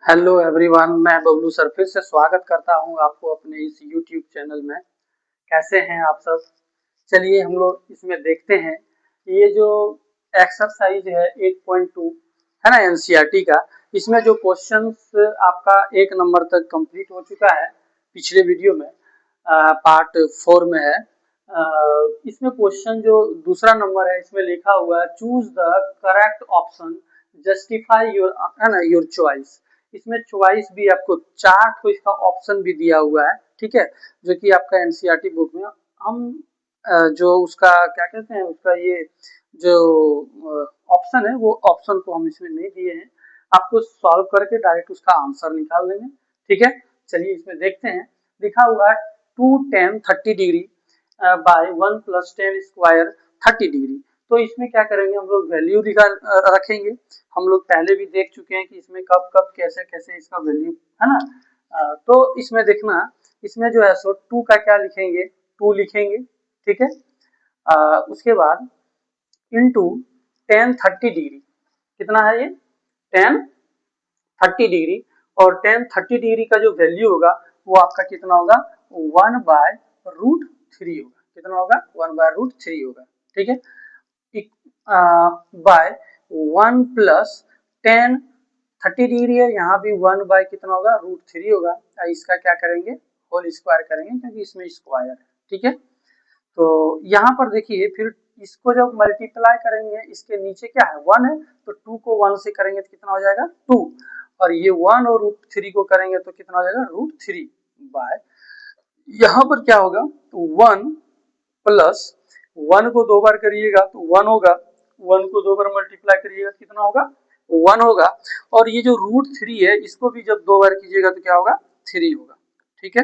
Hello everyone, मैं Bablu sir फिर से स्वागत करता हूं आपको अपने इस यूट्यूब चैनल में। कैसे हैं आप सब? चलिए हम लोग इसमें देखते हैं। ये जो एक्सरसाइज है 8.2 है ना एनसीईआरटी का, इसमें जो क्वेश्चंस आपका 1 नंबर तक कंप्लीट हो चुका है पिछले वीडियो में, पार्ट 4 में है। इसमें क्वेश्चन जो दूसरा नंबर है इसमें लिखा हुआ है choose the correct option, justify your है ना योर चॉइस। इसमें चॉइस भी आपको 4 को इसका ऑप्शन भी दिया हुआ है, ठीक है, जो कि आपका एनसीईआरटी बुक में हम जो उसका क्या कहते हैं उसका ये जो ऑप्शन है वो ऑप्शन को हम इसमें नहीं दिए हैं, आपको सॉल्व करके डायरेक्ट उसका आंसर निकाल देंगे, ठीक है। चलिए इसमें देखते हैं। लिखा हुआ है 2 tan 30 degree by 1 + tan square 30 degree. तो इसमें क्या करेंगे हम लोग वैल्यू रखेंगे। हम लोग पहले भी देख चुके हैं कि इसमें कब कब कैसे कैसे इसका वैल्यू है ना। तो इसमें देखना, इसमें जो है सो 2 का क्या लिखेंगे, 2 लिखेंगे, ठीक है। उसके बाद इनटू tan 30 डिग्री, कितना है ये tan 30 डिग्री, और tan 30 डिग्री का जो वैल्यू होगा वो आपका कितना होगा 1/√3 होगा। कितना होगा 1/√3 होगा, ठीक है। बाय 1 + tan 30 डिग्री है, यहाँ भी 1 बाय कितना होगा √3 होगा। इसका क्या करेंगे होल स्क्वायर करेंगे क्योंकि इसमें स्क्वायर है, ठीक है। तो यहाँ पर देखिए फिर इसको जब मल्टीप्लाई करेंगे, इसके नीचे क्या है 1 है, तो 2 को 1 से करेंगे तो कितना हो जाएगा 2, और ये 1 और √3 को करेंगे तो कितना हो जाएगा √3 बाय, यहाँ पर क्या होगा 1 + 1 को 2 बार करिएगा तो 1 होगा, 1 को 2 बार मल्टीप्लाई करिएगा तो कितना होगा 1 होगा, और ये जो √3 है इसको भी जब 2 बार कीजिएगा तो क्या होगा 3 होगा, ठीक है।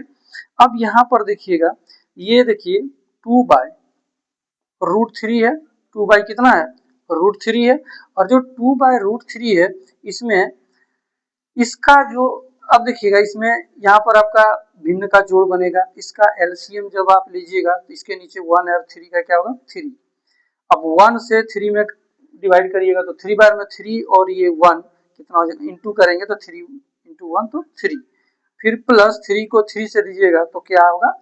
अब यहाँ पर देखिएगा, ये देखिए 2/√3 है, 2 बाई कितना है √3 है, और जो 2/√3 है इसमें इसका जो, अब देखिएगा इसमें यहाँ पर आपका भिन्न का जोड़ बनेगा, इसका एलसीएम जब आप लीजिएगा तो इसके नीचे 1 और 3 का क्या होगा 3। अब 1 से 3 में डिवाइड करिएगा तो 3 बार में 3, और ये 1 कितना हो जाएगा इंटू करेंगे तो 3 इंटू 1 तो 3, फिर प्लस 3 को 3 से दीजिएगा तो क्या होगा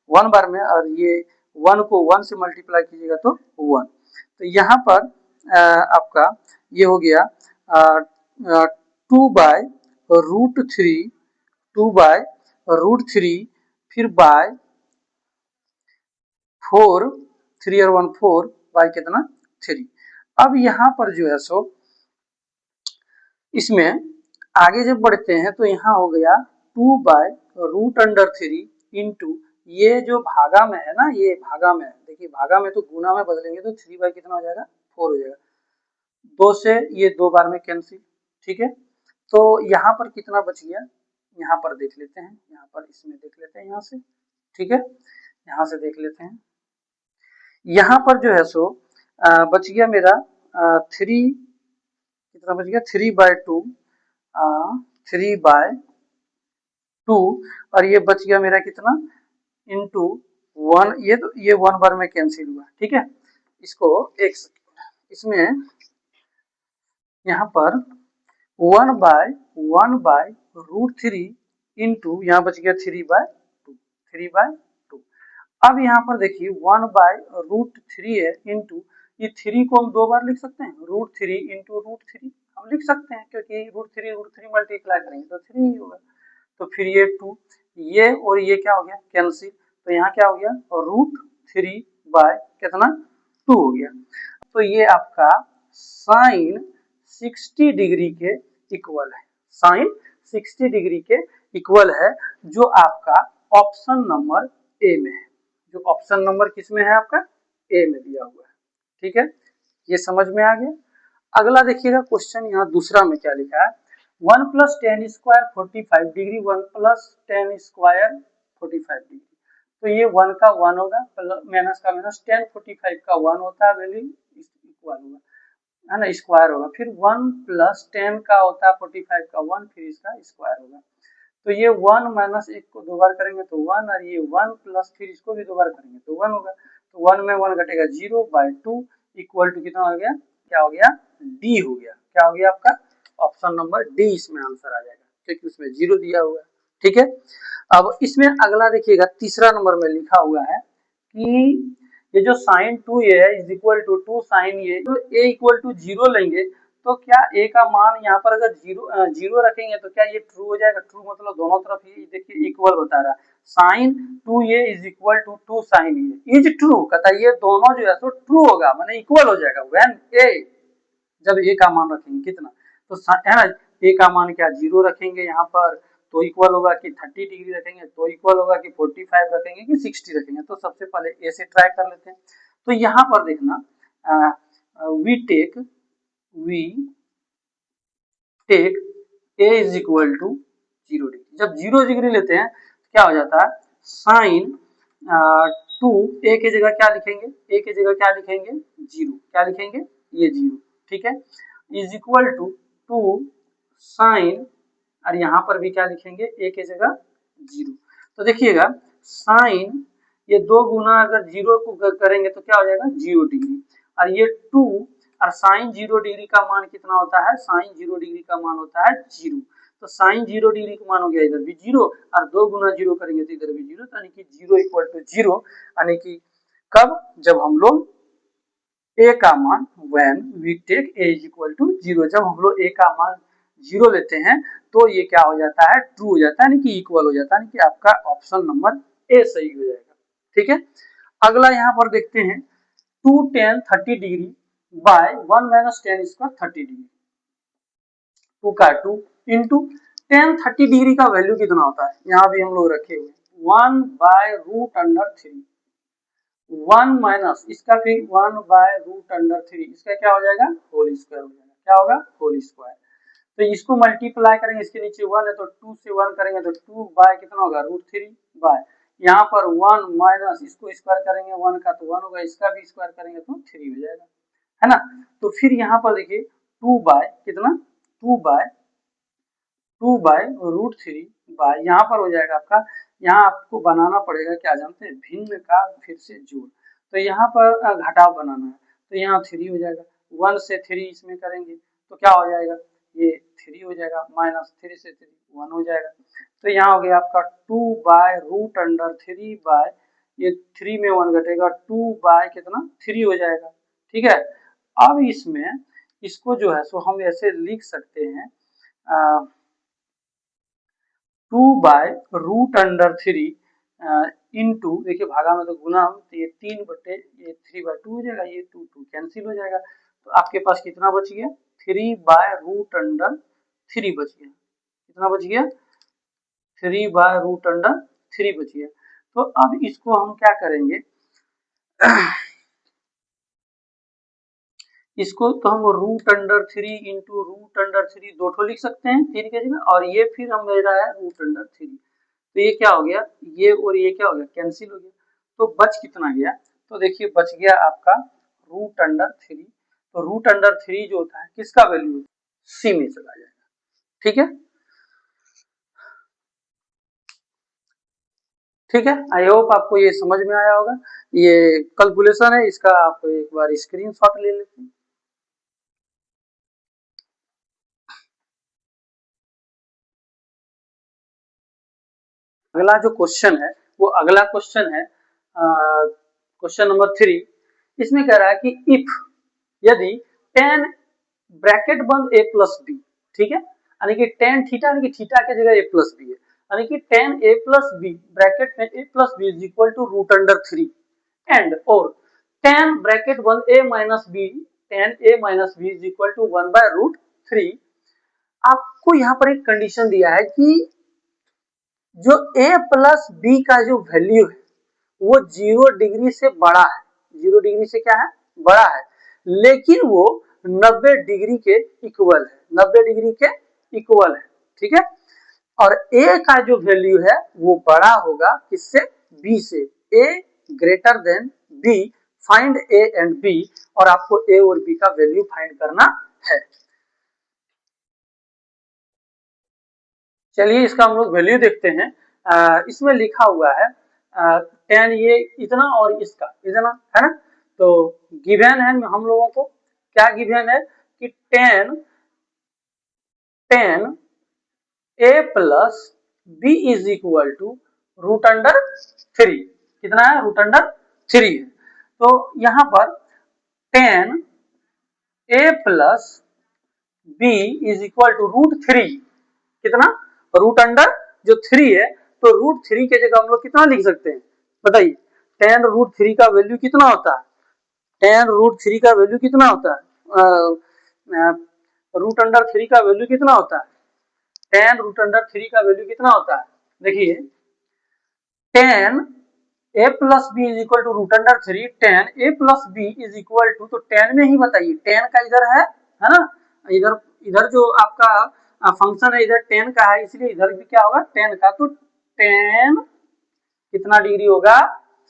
1 बार में, और ये 1 को 1 से मल्टीप्लाई कीजिएगा तो 1। तो यहाँ पर आपका ये हो गया 2/√3, 2/√3, फिर बाय 4, 3 और 1 4 बाय कितना 3। अब यहाँ पर जो है सो इसमें आगे जब बढ़ते हैं तो यहाँ हो गया 2/√3 इंटू, ये जो भागा में है ना, ये भागा में है, देखिए भागा में तो गुना में बदलेंगे तो 3 बाय कितना हो जाएगा 4 हो जाएगा, 2 से ये 2 बार में कैंसिल, ठीक है। तो यहाँ पर कितना बच गया, यहाँ पर देख लेते हैं, यहाँ पर इसमें देख लेते हैं यहाँ से, ठीक है, यहाँ से देख लेते हैं। यहाँ पर जो है सो बच गया मेरा 3, कितना बच गया 3/2, 3/2, और ये बच गया मेरा कितना इंटू 1, ये तो ये 1 बार में कैंसिल हुआ, ठीक है। इसको एक इसमें यहाँ पर 1/√3 इंटू यहाँ बच गया 3/2, 3/2। अब यहाँ पर देखिए 1/√3 है इंटू, ये 3 को हम 2 बार लिख सकते हैं, √3 इंटू √3 हम लिख सकते हैं क्योंकि √3 मल्टीप्लाई करेंगे तो 3 ही होगा। तो फिर ये 2, ये और ये क्या हो गया कैंसिल, तो यहाँ क्या हो गया √3 बाय कितना 2 हो गया। तो ये आपका साइन 60 डिग्री के इक्वल है, साइन 60 डिग्री के इक्वल है, जो आपका ऑप्शन नंबर ए में है, जो ऑप्शन नंबर किसमें है आपका ए में दिया हुआ है, ठीक है। ये समझ में आ गया। अगला देखिएगा क्वेश्चन, यहाँ दूसरा में क्या लिखा है 1 + tan square 45 degree, 1 + tan square 45 degree. तो ये 1 का 1 होगा, माइनस का माइनस, tan 45 का 1 होता है वैल्यू, इक्वल होगा है ना, स्क्वायर होगा, फिर 1 + tan का होता है 45 का 1, फिर इसका स्क्वायर होगा। तो ये 1 माइनस 1 को 2 बार करेंगे तो 1, और ये 1 प्लस फिर इसको भी 2 बार करेंगे तो 1 होगा। तो 1 में 1 घटेगा 0/2 इक्वल टू कितना हो गया, क्या हो गया डी हो गया, क्या हो गया आपका ऑप्शन नंबर डी, इसमें आंसर आ जाएगा, क्योंकि उसमें 0 दिया हुआ है। ठीक है, अब इसमें अगला देखिएगा, तीसरा नंबर में लिखा हुआ है कि ये जो साइन 2a है इज इक्वल टू 2 साइन ए, तो a इक्वल टू 0 लेंगे तो क्या a का मान यहाँ पर अगर 0 रखेंगे तो क्या ये ट्रू हो जाएगा? ट्रू मतलब दोनों तरफ ये देखिए इक्वल बता रहा है। Sine 2a is equal to 2 sine a is true, कहता है ये दोनों जो है तो ट्रू होगा, माने इक्वल हो जाएगा व्हेन a, जब a का मान रखेंगे कितना, तो है ना, a का मान क्या 0 रखेंगे यहाँ पर तो इक्वल होगा कि 30 डिग्री रखेंगे तो इक्वल होगा कि 45 रखेंगे कि 60 रखेंगे। तो सबसे पहले ए से ट्राई कर लेते हैं। तो यहाँ पर देखना we take a is equal to 0 degree. जब 0 डिग्री लेते हैं तो क्या हो जाता है, साइन 2 ए की जगह क्या लिखेंगे, ए की जगह क्या लिखेंगे 0, क्या लिखेंगे ये 0, ठीक है, इज इक्वल टू 2 साइन, और यहाँ पर भी क्या लिखेंगे ए की जगह 0। तो देखिएगा साइन ये 2 गुना अगर 0 को करेंगे तो क्या हो जाएगा 0 डिग्री, और ये 2 और साइन 0 डिग्री का मान कितना होता है, साइन 0 डिग्री का मान होता है 0। तो साइन 0 डिग्री का मान हो गया इधर भी 0 और 2 गुना 0 करेंगे तो इधर भी 0, यानी कि 0 इक्वल टू 0, यानी कि कब, जब हम लोग a का मान when we take a is equal to 0, जब हम लोग a का मान 0 लेते हैं तो ये क्या हो जाता है, ट्रू हो जाता है, यानी कि इक्वल हो जाता है, यानी कि आपका ऑप्शन नंबर ए सही हो जाएगा। ठीक है, अगला यहाँ पर देखते हैं 2 tan 30 degree by 1 minus tan square 30 degree, 2 का 2 इंटू tan 30 डिग्री का वैल्यू कितना होता है, यहाँ भी हम लोग रखे हुए 1 बाय रूट अंडर 3, 1 माइनस इसका फिर 1 बाय रूट अंडर 3, इसका क्या हो जाएगा होल स्क्वायर हो जाएगा, क्या होगा होल स्क्वायर। तो इसको मल्टीप्लाई करेंगे, इसके नीचे 1 है तो 2 से 1 करेंगे तो 2 बाय कितना होगा रूट 3 बाय, यहाँ पर 1 माइनस इसको स्क्वायर करेंगे 1 का तो 1 होगा, इसका भी स्क्वायर करेंगे तो 3 हो जाएगा, है ना। तो फिर यहाँ पर देखिए 2 बाय कितना 2 बाय रूट 3 बाय, यहाँ पर हो जाएगा आपका, यहाँ आपको बनाना पड़ेगा क्या जानते हैं, भिन्न का फिर से जोड़, तो यहाँ पर घटाव बनाना है तो यहाँ 3 हो जाएगा, 1 से 3 इसमें करेंगे तो क्या हो जाएगा, ये 3 हो जाएगा, माइनस 3 से 3 1 हो जाएगा। तो यहाँ हो गया आपका 2 बाय रूट अंडर 3 बाय, ये 3 में 1 घटेगा 2 बाय कितना 3 हो जाएगा। ठीक है, अब इसमें इसको जो है सो हम ऐसे लिख सकते हैं 2 बाय रूट अंडर 3 इंटू, देखिए भागा में तो गुना, तो ये 3 बटे ये 3 बाय 2 हो जाएगा, ये 2 2 कैंसिल हो जाएगा, तो आपके पास कितना बच गया 3 बाय रूट अंडर 3 बच गया, कितना बच गया 3 बाय रूट अंडर 3 बच गया। तो अब इसको हम क्या करेंगे इसको तो हम root under 3 into root under 3 दो ठो लिख सकते हैं 3 के जगह, और ये फिर हम ले रहा है रूट अंडर 3, तो ये क्या हो गया, ये और ये क्या हो गया कैंसिल हो गया, तो बच कितना गया, तो देखिए बच गया आपका रूट अंडर 3, तो रूट अंडर 3 जो होता है किसका वैल्यू सी में चला जाएगा। ठीक है, ठीक है, आई होप आपको ये समझ में आया होगा। ये कैलकुलेशन है, इसका आप एक बार स्क्रीनशॉट ले लेते हैं। अगला जो क्वेश्चन है वो अगला क्वेश्चन है क्वेश्चन नंबर 3, इसमें कह रहा है कि इफ, यदि tan ब्रैकेट बंद a प्लस बी, ठीक है, यानी कि tan थीटा, यानी कि थीटा की जगह a प्लस बी है, यानी कि tan a plus b bracket में a plus b is equal to root under 3 and और tan ब्रैकेट बंद a minus b, tan a minus b is equal to 1 by root 3। आपको यहाँ पर एक कंडीशन दिया है कि जो a प्लस बी का जो वैल्यू है वो 0 डिग्री से बड़ा है, 0 डिग्री से क्या है बड़ा है, लेकिन वो 90 डिग्री के इक्वल है, 90 डिग्री के इक्वल है। ठीक है, और a का जो वैल्यू है वो बड़ा होगा किससे, b से, a greater than b, find a and b, और आपको a और b का वैल्यू फाइंड करना है। चलिए इसका हम लोग वैल्यू देखते हैं। इसमें लिखा हुआ है tan ये इतना और इसका इतना, है ना, तो गिवन है हम लोगों को, क्या गिवन है कि tan a plus b is equal to root under 3। कितना है? रूट अंडर 3 है। तो यहां पर 10 a plus b is equal to root 3। कितना? रूट अंडर जो 3 है, तो रूट 3 के जगह हम लोग कितना लिख सकते हैं बताइए? 10 रूट 3 का वैल्यू कितना होता है? 10 रूट 3 का वैल्यू कितना होता है? रूट अंडर 3 का वैल्यू कितना होता है? 10 रूट अंडर 3 का वैल्यू कितना होता है? देखिए 10 a plus b is equal to root under 3, 10 a plus b is equal to, तो 10 में ही बताइए, 10 का इधर है ना? इधर इधर जो आपका फंक्शन है इधर 10 का है, इसलिए इधर भी क्या होगा? 10 का। तो 10 कितना डिग्री होगा?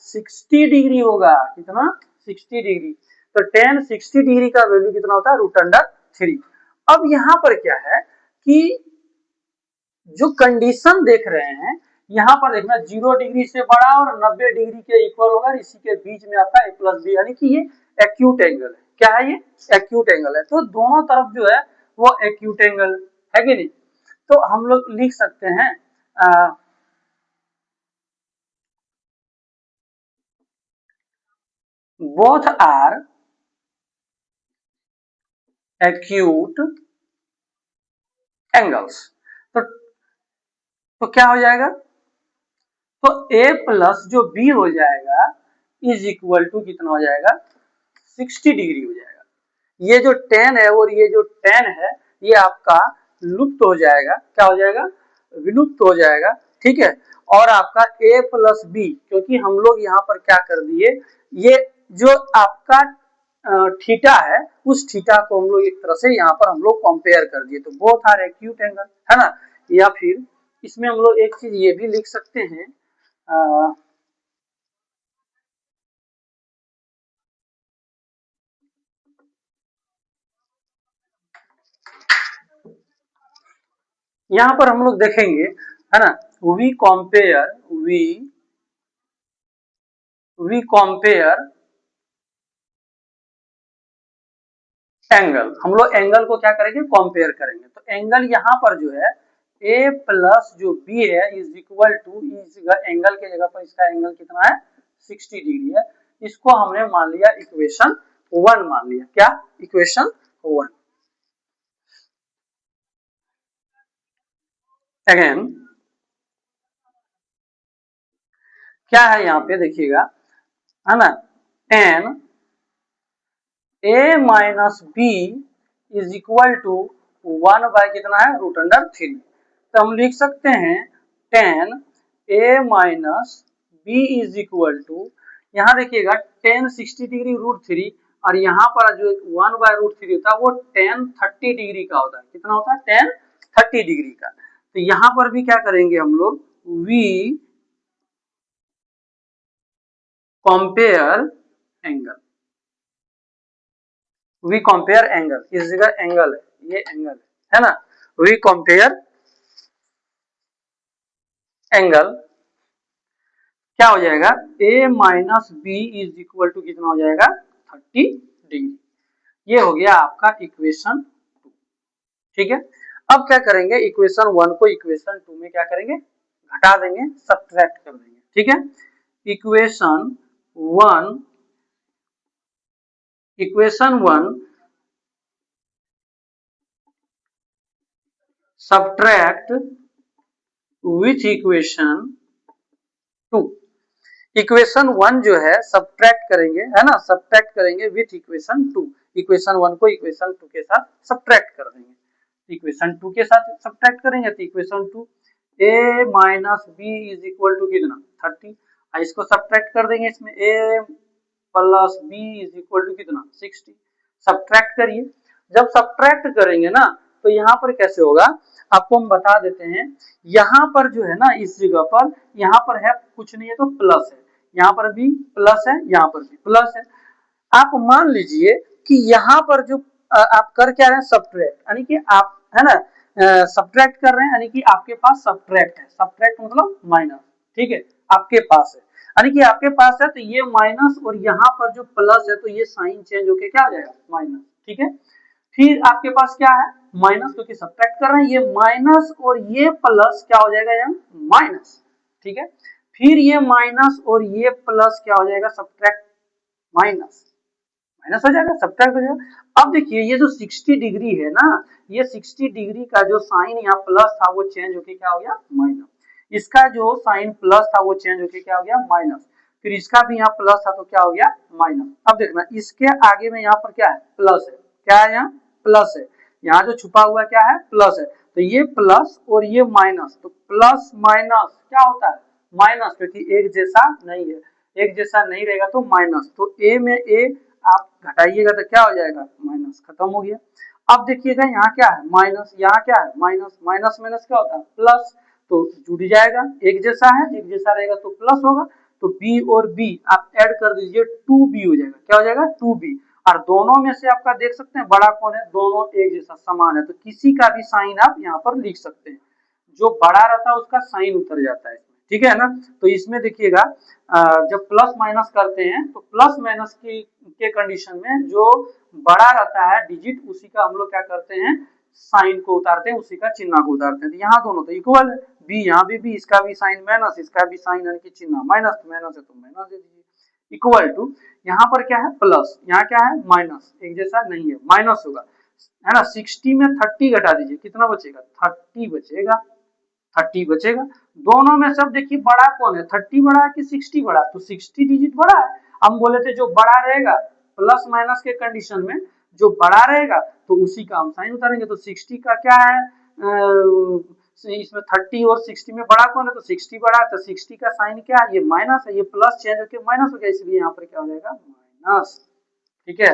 60 डिग्री होगा। कितना? 60 डिग्री। तो 10 60 डिग्री का वैल्यू कितना होता है? Root under 3। अब यहां पर क्या है कि जो कंडीशन देख रहे हैं यहां पर देखना 0 डिग्री से बड़ा और 90 डिग्री के इक्वल होगा, इसी के बीच में आपका a प्लस बी, यानी कि ये एक्यूट एंगल है। क्या है ये? एक्यूट एंगल है। तो दोनों तरफ जो है वो एक्यूट एंगल है कि नहीं? तो हम लोग लिख सकते हैं बोथ आर एक्यूट एंगल्स। तो क्या हो जाएगा? तो a प्लस जो b हो जाएगा इज इक्वल टू कितना हो जाएगा? 60 डिग्री हो जाएगा। ये जो 10 है और ये जो 10 है ये आपका लुप्त हो जाएगा। क्या हो जाएगा? विलुप्त हो जाएगा। ठीक है। और आपका a प्लस बी, क्योंकि हम लोग यहाँ पर क्या कर दिए, ये जो आपका थीटा है उस थीटा को हम लोग एक तरह से यहाँ पर हम लोग कंपेयर कर दिए, तो बोथ आर एक्यूट एंगल, है ना? या फिर इसमें हम लोग एक चीज ये भी लिख सकते हैं, यहाँ पर हम लोग देखेंगे, है ना, we compare we compare angle. हम लोग एंगल को क्या करेंगे? कंपेयर करेंगे। तो एंगल यहाँ पर जो है a प्लस जो b है इज इक्वल टू, इस एंगल के जगह पर इसका एंगल कितना है? 60 डिग्री है। इसको हमने मान लिया इक्वेशन 1 मान लिया। क्या? इक्वेशन 1। अगेन क्या है यहाँ पे देखिएगा, है ना, 10 a minus b is equal to 1 by कितना है? Root under 3। तो हम लिख सकते हैं 10 a minus b is equal to, यहाँ देखिएगा 10 60 डिग्री रूट 3 और यहाँ पर जो 1 बाय रूट 3 होता है वो 10 30 डिग्री का होता है। कितना होता है? 10 30 डिग्री का। तो यहाँ पर भी क्या करेंगे हम लोग? We compare angle, we compare angle, इस जगह एंगल है, ये एंगल है ना? वी कंपेयर एंगल, क्या हो जाएगा? a minus b is equal to कितना हो जाएगा? 30 डिग्री। ये हो गया आपका इक्वेशन 2। ठीक है। अब क्या करेंगे? इक्वेशन 1 को इक्वेशन 2 में क्या करेंगे? घटा देंगे, सब्ट्रैक्ट कर देंगे। ठीक है। Equation 1 subtract with equation 2। Equation 1 जो है सब्ट्रैक्ट करेंगे, है ना, सब्ट्रैक्ट करेंगे विथ इक्वेशन 2। इक्वेशन 1 को इक्वेशन 2 के साथ सब्ट्रैक्ट कर देंगे। इक्वेशन 2 के साथ सब्ट्रैक्ट करेंगे तो equation 2 a minus b is equal to कितना? 30। इसको सब्ट्रैक्ट कर देंगे, इसमें a plus b is equal to कितना? 60। सब्ट्रैक्ट करिए। जब सब्ट्रैक्ट करेंगे ना तो यहाँ पर कैसे होगा आपको हम बता देते हैं। यहाँ पर जो है ना, इस जगह पर यहाँ पर है कुछ नहीं है तो प्लस है, यहाँ पर भी प्लस है, यहाँ पर भी प्लस है। आप मान लीजिए कि यहाँ पर जो आप कर क्या रहे हैं? सब्ट्रैक्ट, यानी कि आप, है ना, सब्ट्रैक्ट कर रहे हैं, यानी कि आपके पास सब्ट्रैक्ट है। सब्ट्रैक्ट मतलब माइनस। ठीक है, आपके पास है, यानी कि आपके पास है तो ये माइनस और यहाँ पर जो प्लस है तो ये साइन चेंज होके क्या हो जाएगा? माइनस। ठीक है। फिर आपके पास क्या है माइनस, क्योंकि सब्ट्रैक्ट कर रहे हैं, ये माइनस और ये प्लस क्या हो जाएगा यहाँ माइनस, ठीक है। फिर ये माइनस और ये प्लस क्या हो जाएगा सब्ट्रैक्ट माइनस, माइनस हो जाएगा सब्ट्रैक्ट हो जाएगा। अब देखिए ये जो 60 डिग्री है ना, ये 60 डिग्री का जो साइन यहाँ प्लस था वो चेंज होके क्या हो गया माइनस, इसका जो साइन प्लस था वो चेंज होके क्या हो गया माइनस, फिर इसका भी यहाँ प्लस था तो क्या हो गया माइनस। अब देखना इसके आगे में यहाँ पर क्या है प्लस है, क्या है यहाँ प्लस है, यहाँ जो छुपा हुआ क्या है प्लस है, तो ये प्लस और ये माइनस, तो प्लस माइनस क्या होता है माइनस, क्योंकि एक जैसा नहीं है, एक जैसा नहीं रहेगा तो माइनस, तो ए में ए आप घटाइएगा तो क्या हो जाएगा माइनस, खत्म हो गया। अब देखिएगा यहाँ क्या है माइनस, यहाँ क्या है माइनस, माइनस माइनस क्या होता है प्लस, तो जुड़ जाएगा, एक जैसा है एक जैसा रहेगा तो प्लस होगा, तो बी और बी आप ऐड कर दीजिए 2b हो जाएगा, क्या हो जाएगा 2b, और दोनों में से आपका देख सकते हैं बड़ा कौन है, दोनों एक जैसा समान है, तो किसी का भी साइन आप यहाँ पर लिख सकते हैं, जो बड़ा रहता है उसका साइन उतर जाता है, ठीक है ना। तो इसमें देखिएगा जब प्लस माइनस करते हैं तो प्लस माइनस की के कंडीशन में जो बड़ा रहता है डिजिट उसी का हम लोग क्या करते हैं साइन को उतारते हैं, उसी का चिन्ह को उतारते हैं, तो यहाँ दोनों तो इक्वल है, बी यहाँ भी इसका भी साइन माइनस इसका भी साइन यानी कि चिन्ह माइनस, माइनस है तो माइनस दे दीजिए, इक्वल टू यहाँ पर क्या है प्लस, यहाँ क्या है माइनस, एक जैसा नहीं है माइनस होगा, है ना। 60 में 30 घटा दीजिए कितना बचेगा 30 बचेगा, 30 बचेगा, दोनों में सब देखिए बड़ा कौन है 30 बड़ा है कि 60 बड़ा, तो 60 डिजिट बड़ा है, हम बोले थे जो बड़ा रहेगा प्लस माइनस के कंडीशन में जो बड़ा रहेगा तो उसी का हम साइन उतारेंगे, तो 60 का क्या है इसमें 30 और 60 में बड़ा कौन है, तो 60 बड़ा है, तो 60 का साइन क्या है ये माइनस है, ये प्लस चेंज होकर माइनस हो गया, इसलिए यहाँ पर क्या हो जाएगा माइनस, ठीक है।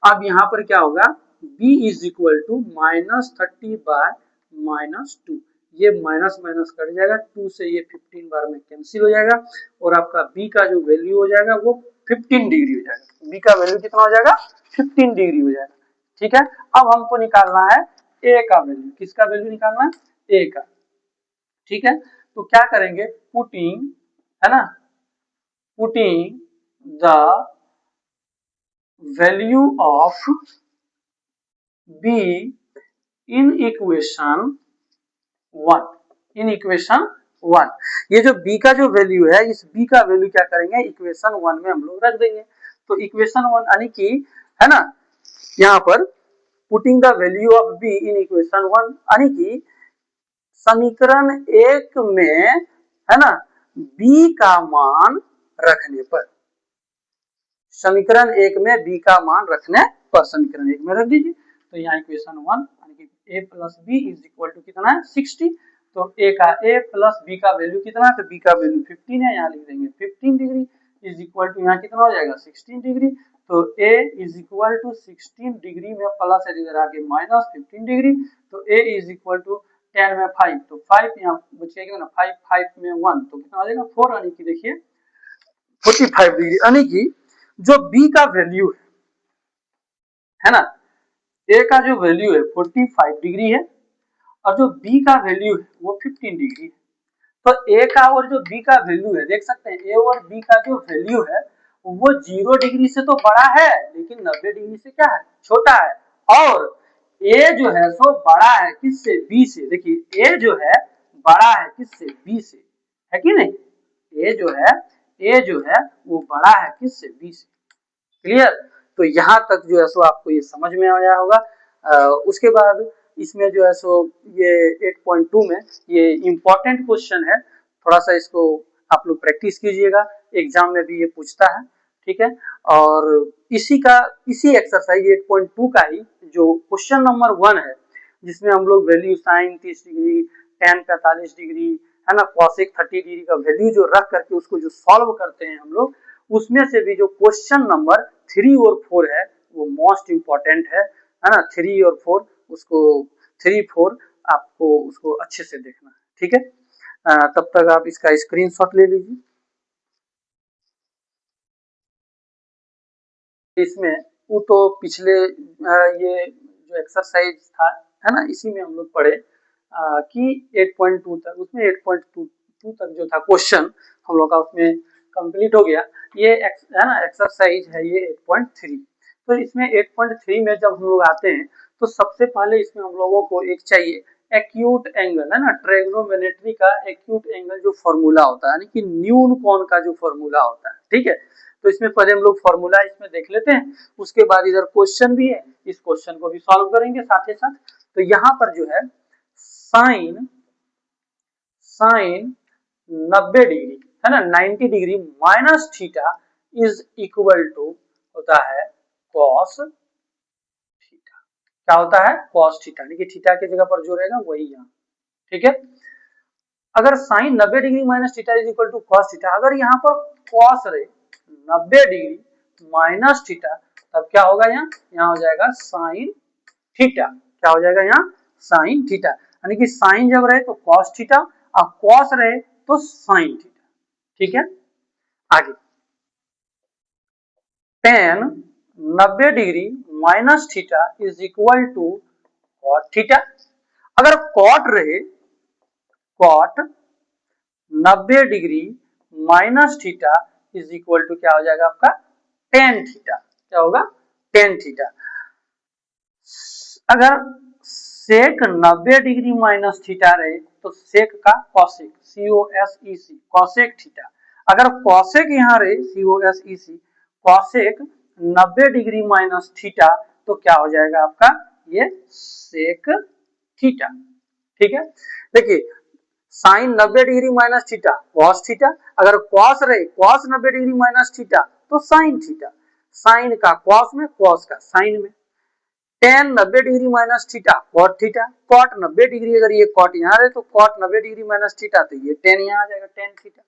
अब यहाँ पर क्या होगा b is equal to minus 30 by minus 2, ये माइनस माइनस कट जाएगा, 2 से ये 15 बार में कैंसिल हो जाएगा, और आपका b का जो वैल्यू हो जाएगा वो 15 डिग्री हो जाएगा, b का वैल्यू कितना हो जाएगा 15 डिग्री हो जाएगा, ठीक है। अब हमको निकालना है a का वैल्यू, किसका वैल्यू निकालना है a का, ठीक है। तो क्या करेंगे पुटिंग, है ना, putting the value of b in equation 1, in equation 1, ये जो b का जो वैल्यू है इस b का वैल्यू क्या करेंगे इक्वेशन 1 में हम लोग रख देंगे, तो इक्वेशन 1 यानी कि है ना यहाँ पर putting the value of b in equation 1 यानी कि समीकरण 1 में है ना b का मान रखने पर, समीकरण 1 में b का मान रखने पर समीकरण 1 में रख दीजिए, तो यहाँ इक्वेशन 1 यानी कि a plus b is equal to कितना है 60, तो a का a प्लस b का वैल्यू कितना है, तो b का वैल्यू 15 है, यहाँ लिख देंगे 15 डिग्री इज इक्वल टू यहाँ कितना हो जाएगा 16 डिग्री, तो a is equal to 16 degree में प्लस है इधर आगे माइनस 15 डिग्री, तो a इज इक्वल टू 10 में 5, तो 5 यहाँ बचेगा ना 5, 5 में 1 तो कितना हो जाएगा 4, यानी कि देखिए 45 डिग्री, यानी कि जो b का वैल्यू है ना a का जो वैल्यू है 45 डिग्री है और जो b का वैल्यू है वो 15 डिग्री है, तो a का और जो b का वैल्यू है देख सकते हैं a और b का जो वैल्यू है वो 0 डिग्री से तो बड़ा है लेकिन 90 डिग्री से क्या है छोटा है, और a जो है सो बड़ा है किससे b से, देखिए a जो है बड़ा है किससे b से, है कि नहीं, a जो है वो बड़ा है किससे b से, क्लियर। तो यहाँ तक जो है सो आपको ये समझ में आया होगा। उसके बाद इसमें जो है सो ये 8.2 में ये इम्पोर्टेंट क्वेश्चन है, थोड़ा सा इसको आप लोग प्रैक्टिस कीजिएगा, एग्जाम में भी ये पूछता है, ठीक है। और इसी एक्सरसाइज 8.2 का ही जो क्वेश्चन नंबर 1 है जिसमें हम लोग value sine 30 degree tan 45 degree है ना cosec 30 डिग्री का वैल्यू जो रख करके उसको जो सॉल्व करते हैं हम लोग, उसमें से भी जो क्वेश्चन नंबर 3 और 4 है वो मोस्ट इम्पोर्टेंट है ना, 3 और 4 उसको 3, 4 आपको उसको अच्छे से देखना है, ठीक है। तब तक आप इसका स्क्रीनशॉट ले लीजिए। इसमें वो तो पिछले ये जो एक्सरसाइज था है ना इसी में हम लोग पढ़े कि 8.2 तक, उसमें 8.2 तक जो था क्वेश्चन हम लोग का उसमें कंप्लीट हो गया, ये है ना एक्सरसाइज है ये 8.3, तो इसमें 8.3 में जब हम लोग आते हैं तो सबसे पहले इसमें हम लोगों को एक चाहिए एक्यूट एंगल, है ना, ट्रिग्नोमेट्री का एक्यूट एंगल जो फॉर्मूला होता है, यानी कि न्यून कोण का जो फॉर्मूला होता है, ठीक है। तो इसमें पहले हम लोग फॉर्मूला इसमें देख लेते हैं, उसके बाद इधर क्वेश्चन भी है, इस क्वेश्चन को भी सॉल्व करेंगे साथ ही साथ। तो यहाँ पर जो है साइन 90 डिग्री, है ना, 90 degree minus theta is equal to होता है कॉस थीटा। क्या होता है? कॉस थीटा, यानी कि थीटा की जगह पर जो रहेगा वही यहाँ, ठीक है। अगर sine 90 degree minus theta is equal to cos theta, अगर यहाँ पर कॉस रहे 90 डिग्री माइनस थीटा, तब क्या होगा? यहाँ हो जाएगा साइन थीटा। क्या हो जाएगा यहाँ? साइन थीटा, यानी कि साइन जब रहे तो कॉस थीटा और कॉस रहे तो साइन थीटा, ठीक है। आगे tan 90 degree minus theta is equal to cot theta. अगर कॉट रहे, cot 90 degree minus theta is equal to क्या हो जाएगा आपका? Tan theta. क्या होगा? Tan theta. अगर सेक 90 डिग्री माइनस थीटा रहे तो सेक का कॉसेक, COSEC, कॉसेक थीटा। अगर कॉसेक यहाँ रहे, COSEC, cosec 90 degree minus theta, तो क्या हो जाएगा आपका? ये सेक थीटा, ठीक है। देखिए sine 90 degree minus theta cos theta, अगर कॉस रहे कॉस 90 डिग्री माइनस थीटा तो साइन थीटा, साइन का कॉस में, कॉस का साइन में। Tan 90 degree minus theta cot theta, cot 90 degree, अगर ये कॉट यहाँ रहे तो कॉट 90 डिग्री माइनस थीटा, तो ये टेन यहाँ आ जाएगा, टेन थीटा,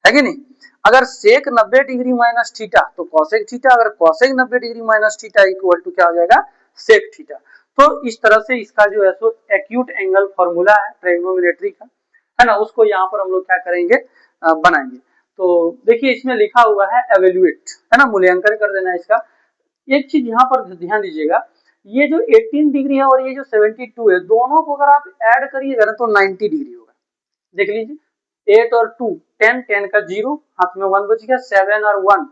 है कि नहीं। अगर सेक 90 डिग्री माइनस थीटा तो कॉसेक थीटा, अगर cosec 90 degree minus theta equal to क्या हो जाएगा? Sec theta. तो इस तरह से इसका जो है सो एक्यूट एंगल फॉर्मूला है ट्रिग्नोमेट्री का, है ना, उसको यहाँ पर हम लोग क्या करेंगे? बनाएंगे। तो देखिए इसमें लिखा हुआ है एवेल्युएट, है ना, मूल्यांकन कर देना इसका। एक चीज यहाँ पर ध्यान दीजिएगा, ये जो 18 डिग्री है और ये जो 72 है, दोनों को अगर आप ऐड करिएगा ना तो 90 डिग्री होगा। देख लीजिए 8 और 2 10, 10 का 0, हाथ में 1 बच गया, 7 और 1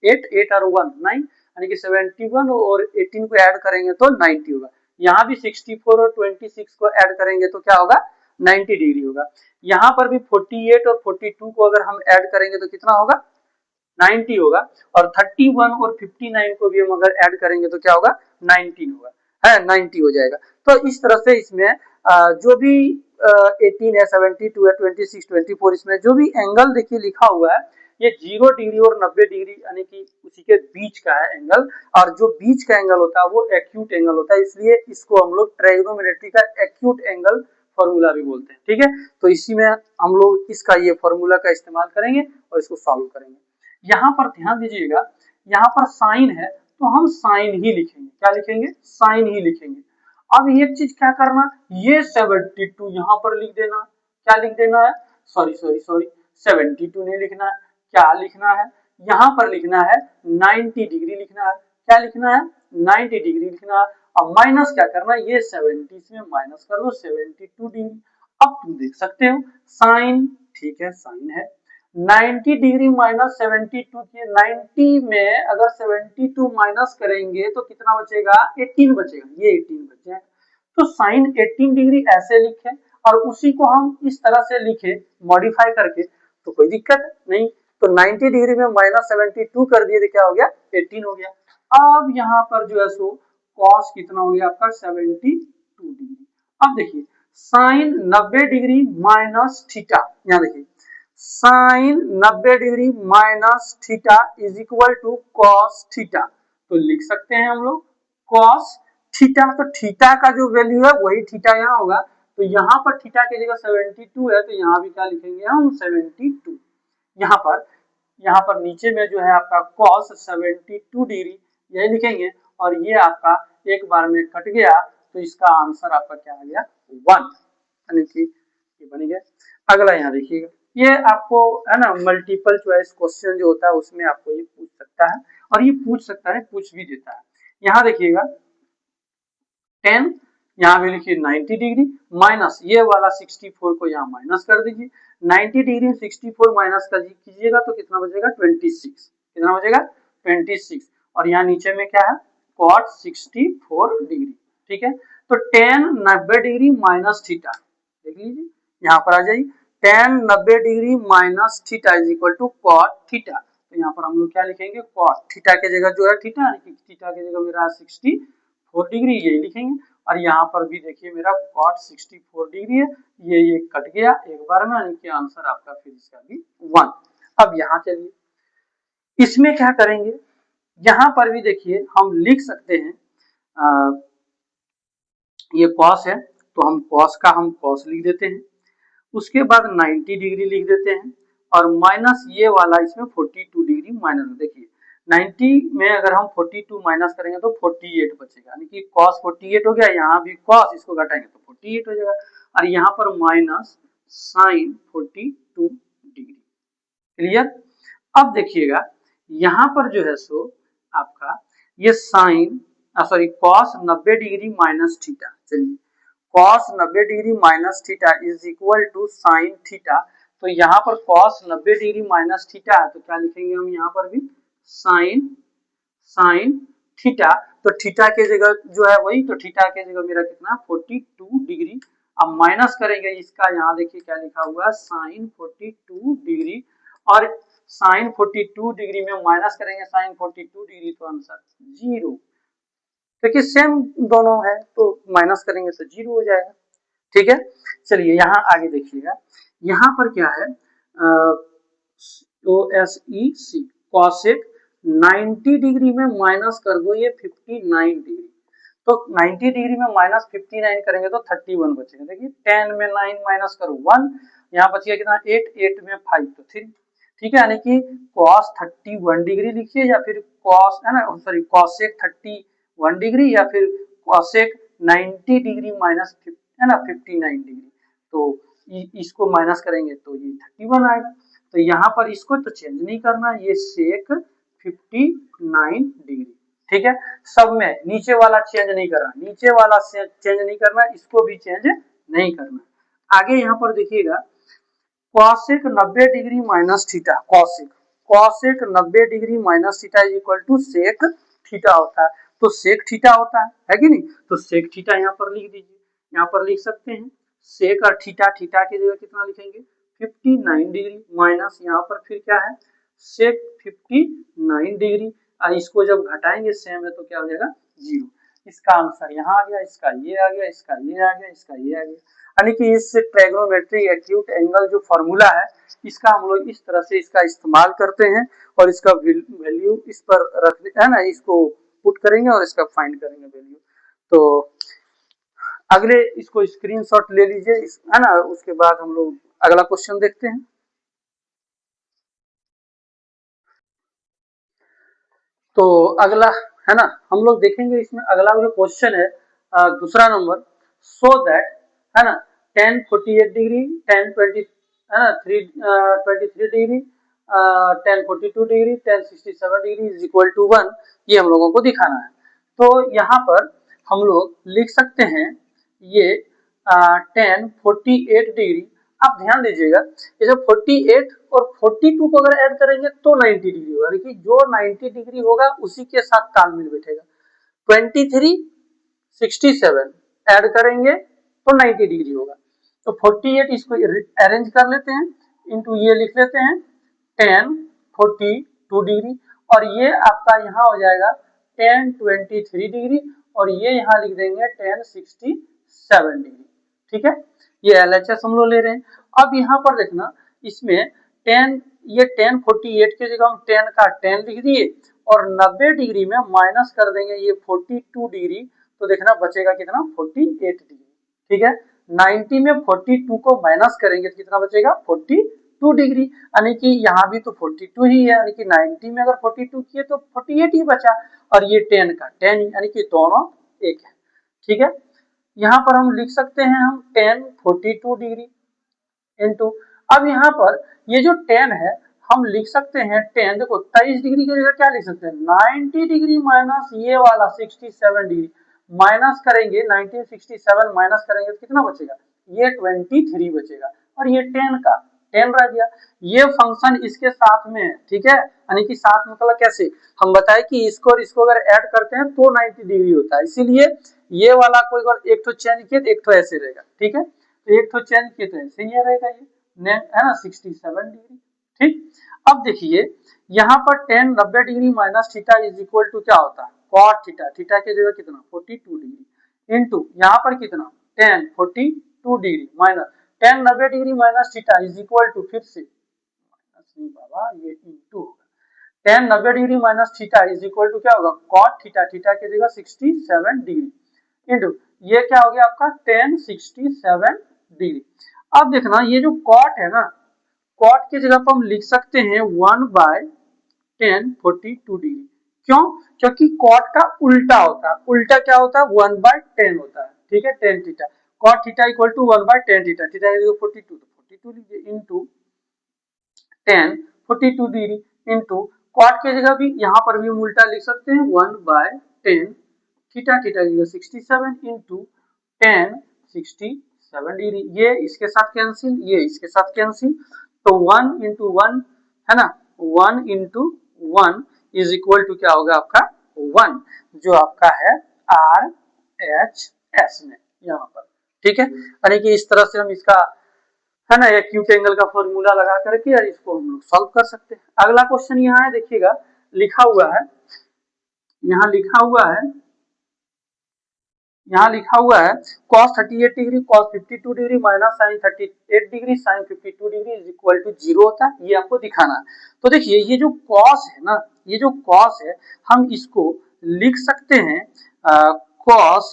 8, 8 और 1 9, यानी कि 71 और 18 को ऐड करेंगे तो 90 होगा। यहाँ भी 64 और 26 को ऐड करेंगे तो क्या होगा? 90 डिग्री होगा। यहाँ पर भी 48 और 42 को अगर हम ऐड करेंगे तो कितना होगा? 90 होगा। और 31 और 59 को भी हम अगर ऐड करेंगे तो क्या होगा? 19 होगा, है 90 हो जाएगा। तो इस तरह से इसमें जो भी 18 है, 72 है, 26, 24, इसमें जो भी एंगल देखिए लिखा हुआ है, ये 0 डिग्री और 90 डिग्री यानी कि उसी के बीच का है एंगल, और जो बीच का एंगल होता है वो एक्यूट एंगल होता है, इसलिए इसको हम लोग ट्रिग्नोमेट्री का एक्यूट एंगल फॉर्मूला भी बोलते हैं, ठीक है। तो इसी में हम लोग इसका ये फॉर्मूला का इस्तेमाल करेंगे और इसको सॉल्व करेंगे। यहाँ पर ध्यान दीजिएगा, यहाँ पर साइन है तो हम साइन ही लिखेंगे। क्या लिखेंगे? साइन ही लिखेंगे। अब एक चीज क्या करना, ये 72 यहाँ पर लिख देना। क्या लिख देना है? सॉरी सॉरी सॉरी, 72 नहीं लिखना है। क्या लिखना है? यहाँ पर लिखना है 90 डिग्री लिखना है। क्या लिखना है? 90 डिग्री लिखना है। अब माइनस क्या करना है? ये 70 में माइनस कर दो 72 डिग्री। अब तुम देख सकते हो साइन, ठीक है साइन है, 90 डिग्री माइनस 72 के 90 में अगर 72 माइनस करेंगे तो कितना बचेगा? 18 बचेगा, ये 18 बच जाएगा। तो साइन 18 डिग्री ऐसे लिखे और उसी को हम इस तरह से लिखे मॉडिफाई करके तो कोई दिक्कत नहीं। तो 90 डिग्री में माइनस 72 कर दिए तो क्या हो गया? 18 हो गया। अब यहाँ पर जो है सो कॉस कितना हो गया आपका? 72 डिग्री। अब देखिए साइन 90 डिग्री माइनस थीटा, यहाँ देखिए sine 90 degree minus theta is equal to cos theta. तो लिख सकते हैं हम लोग कॉस थीटा। तो थीटा का जो वैल्यू है वही थीटा यहाँ होगा। तो यहाँ पर थीटा की जगह 72 है तो यहाँ भी क्या लिखेंगे हम? 72। यहाँ पर नीचे में जो है आपका कॉस 72 डिग्री यही लिखेंगे और ये आपका एक बार में कट गया तो इसका आंसर आपका क्या आ गया? 1, यानी कि ये बन गया। अगला यहाँ देखिएगा, ये आपको है ना मल्टीपल चॉइस क्वेश्चन जो होता है उसमें आपको ये पूछ सकता है और ये पूछ सकता है, पूछ भी देता है। यहाँ देखिएगा 10, यहाँ भी लिखिए 90 डिग्री माइनस ये वाला 64 को यहाँ माइनस कर दीजिए। 90 डिग्री 64 माइनस कर कीजिएगा तो कितना बचेगा? 26। कितना बचेगा? 26। और यहाँ नीचे में क्या है? cot 64 degree. ठीक है। तो tan 90 डिग्री माइनस थीटा, देख लीजिए यहाँ पर आ जाइए, tan 90 degree minus theta is equal to cot theta. तो यहाँ पर हम लोग क्या लिखेंगे, cot थीटा के जगह जो है थीटा, थीटा के जगह मेरा 64 डिग्री ये लिखेंगे, और यहाँ पर भी देखिए मेरा cot 64 डिग्री है, ये कट गया एक बार में, यानी कि आंसर आपका फिर इसका भी 1। अब यहाँ चलिए इसमें क्या करेंगे, यहाँ पर भी देखिए हम लिख सकते हैं ये cos है तो हम cos का हम cos लिख देते हैं, उसके बाद 90 डिग्री लिख देते हैं, और माइनस ये वाला इसमें 42 डिग्री माइनस, देखिए 90 में अगर हम 42 माइनस करेंगे तो 48 बचेगा, यानी कि cos 48 हो गया, यहाँ भी cos इसको घटाएंगे तो 48 हो जाएगा, और यहाँ पर माइनस sin 42 डिग्री। क्लियर। अब देखिएगा यहाँ पर जो है सो आपका ये sine sorry cos 90 degree minus theta, चलिए cos 90 degree minus theta is equal to sine theta, तो यहाँ पर cos 90 डिग्री माइनस थीटा है तो क्या लिखेंगे हम यहाँ पर भी साइन थीटा, तो थीटा के जगह जो है वही, तो थीटा के जगह मेरा कितना 42 डिग्री, अब माइनस करेंगे इसका, यहाँ देखिए क्या लिखा हुआ है साइन 42 डिग्री, और साइन 42 डिग्री में माइनस करेंगे साइन 42 डिग्री तो आंसर 0, क्योंकि सेम दोनों है तो माइनस करेंगे तो 0 हो जाएगा। ठीक है, चलिए यहाँ आगे देखिएगा, यहाँ पर क्या है OSEC cosec 90 डिग्री में माइनस कर दो ये 59 डिग्री, तो 90 डिग्री में माइनस 59 करेंगे तो 31 बचेगा, देखिए 10 में 9 माइनस करो 1, यहाँ बचेगा कितना 8 में 5 तो 3, ठीक है, यानी कि cos 31 डिग्री लिखिए या फिर cos है ना सॉरी cosec 31 डिग्री या फिर cosec 90 डिग्री माइनस है ना 59 डिग्री, तो इसको माइनस करेंगे तो ये 31 आएगा, तो यहाँ पर इसको तो चेंज नहीं करना, ये sec 59 डिग्री, ठीक है, सब में नीचे वाला चेंज नहीं करना, नीचे वाला चेंज नहीं करना, इसको भी चेंज नहीं करना। आगे यहाँ पर देखिएगा cosec 90 degree minus theta, cosec 90 degree minus theta is equal to sec theta होता है, तो sec थीटा होता है कि नहीं, तो sec थीटा यहाँ पर लिख दीजिए, यहाँ पर लिख सकते हैं sec और थीटा, थीटा की जगह कितना लिखेंगे 59 डिग्री माइनस यहाँ पर फिर क्या है sec 59 डिग्री, और इसको जब घटाएंगे सेम है तो क्या हो जाएगा 0, इसका आंसर यहाँ आ गया, इसका ये आ गया, इसका ये आ गया, इसका ये आ गया, यानी कि इस ट्रायगोनोमेट्रिक एक्यूट एंगल जो फॉर्मूला है इसका हम लोग इस तरह से इसका इस्तेमाल करते हैं, और इसका वैल्यू इस पर रख है ना, इसको पुट करेंगे और इसका फाइंड करेंगे वैल्यू। तो अगले इसको स्क्रीनशॉट ले लीजिए है ना, उसके बाद हम लोग अगला क्वेश्चन देखते हैं। तो अगला है ना हम लोग देखेंगे इसमें अगला जो क्वेश्चन है दूसरा नंबर, सो दैट है ना tan 48 डिग्री tan 20 है ना 23 degree tan 42 degree tan 67 degree is equal to 1, ये हम लोगों को दिखाना है। तो यहाँ पर हम लोग लिख सकते हैं ये tan 48 डिग्री, आप ध्यान दीजिएगा ये जो 48 और 42 को अगर ऐड करेंगे तो 90 डिग्री होगा, देखिए जो 90 डिग्री होगा उसी के साथ तालमेल बैठेगा, 23 67 ऐड करेंगे तो 90 डिग्री होगा, तो 48 इसको अरेंज कर लेते हैं इनटू ये लिख लेते हैं tan 42 डिग्री, और ये आपका यहाँ हो जाएगा tan 23 डिग्री, और ये यहाँ लिख देंगे tan 67 डिग्री, ठीक है, ये LHS हम लोग ले रहे हैं। अब यहाँ पर देखना इसमें tan ये tan 48 की जगह हम tan का tan लिख दिए, और 90 डिग्री में माइनस कर देंगे ये 42 डिग्री, तो देखना बचेगा कितना 48 डिग्री, ठीक है, 90 में 42 को माइनस करेंगे तो कितना बचेगा 42 डिग्री, यानी कि यहाँ भी तो 42 ही है, यानी कि 90 में अगर 42 किए तो 48 ही बचा, और ये 10 का 10 यानी कि दोनों एक है, ठीक है, यहाँ पर हम लिख सकते हैं हम tan 42 डिग्री इनटू, अब यहाँ पर ये जो tan है हम लिख सकते हैं tan, देखो 23 डिग्री की जगह क्या लिख सकते हैं 90 डिग्री माइनस ये वाला 67 डिग्री, माइनस करेंगे 1967 माइनस करेंगे तो कितना बचेगा ये 23 बचेगा, और ये 10 का 10 रह गया, ये फंक्शन इसके साथ में है, ठीक है, यानी कि साथ मतलब कैसे हम बताए कि इसको और इसको अगर ऐड करते हैं तो 90 डिग्री होता है, इसीलिए ये वाला कोई अगर एक तो चेंज किए तो एक तो ऐसे रहेगा, ठीक है, तो एक तो चेंज किए तो ऐसे ही रहेगा ये है ना 67 डिग्री। ठीक, अब देखिए यहाँ पर tan 90 degree minus theta is equal to क्या होता है cot थीटा, थीटा की जगह कितना 42 डिग्री इंटू यहाँ पर कितना tan 42 degree minus tan 90 degree minus theta is equal to फिर से नहीं बाबा ये इंटू होगा tan 90 degree minus theta is equal to क्या होगा cot थीटा, थीटा की जगह 67 डिग्री इंटू ये क्या हो गया आपका tan 67 डिग्री। अब देखना ये जो cot है ना, cot की जगह पर हम लिख सकते हैं 1/tan 42 डिग्री। क्यों? क्योंकि cot का उल्टा होता है, उल्टा क्या होता है 1/tan होता है, ठीक है, tan theta cot theta equal to 1/tan theta, theta की जगह 42 तो 42 लीजिए into tan 42 degree into cot की जगह भी यहाँ पर भी हम उल्टा लिख सकते हैं 1/tan थीटा, थीटा की जगह 67 इंटू tan 67 डिग्री। ये इसके साथ कैंसिल, ये इसके साथ कैंसिल, तो 1 इंटू 1 है ना 1 इंटू 1 इज इक्वल टू क्या होगा आपका 1 जो आपका है RHS में यहाँ पर, ठीक है, यानी कि इस तरह से हम इसका है ना एक्यूट एंगल का फॉर्मूला लगा करके यार इसको हम लोग सॉल्व कर सकते हैं। अगला क्वेश्चन यहाँ है देखिएगा लिखा हुआ है, यहाँ लिखा हुआ है, यहाँ लिखा हुआ है cos 38 degree cos 52 degree minus sin 38 degree sin 52 degree is equal to 0 होता है, ये आपको दिखाना है। तो देखिए ये जो cos है ना, ये जो cos है हम इसको लिख सकते हैं cos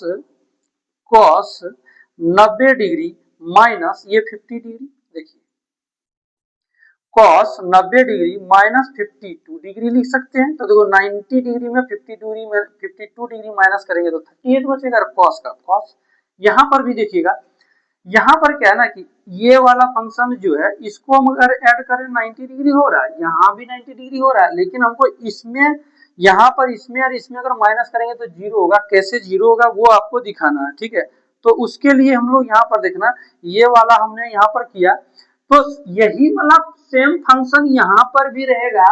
90 डिग्री माइनस ये 50 डिग्री, देखिए cos 90 डिग्री माइनस 52 डिग्री लिख सकते हैं। तो देखो 90 डिग्री में 52 डिग्री माइनस करेंगे तो 38 बचेगा cos का cos। यहाँ पर भी देखिएगा, यहाँ पर क्या है ना कि ये वाला फंक्शन जो है इसको हम अगर ऐड करें 90 डिग्री हो रहा है, यहाँ भी 90 डिग्री हो रहा है, लेकिन हमको इसमें यहाँ पर इसमें और इसमें अगर माइनस करेंगे तो जीरो होगा, कैसे जीरो होगा वो आपको दिखाना है, ठीक है। तो उसके लिए हम लोग यहाँ पर देखना ये वाला हमने यहाँ पर किया तो यही वाला सेम फंक्शन यहाँ पर भी रहेगा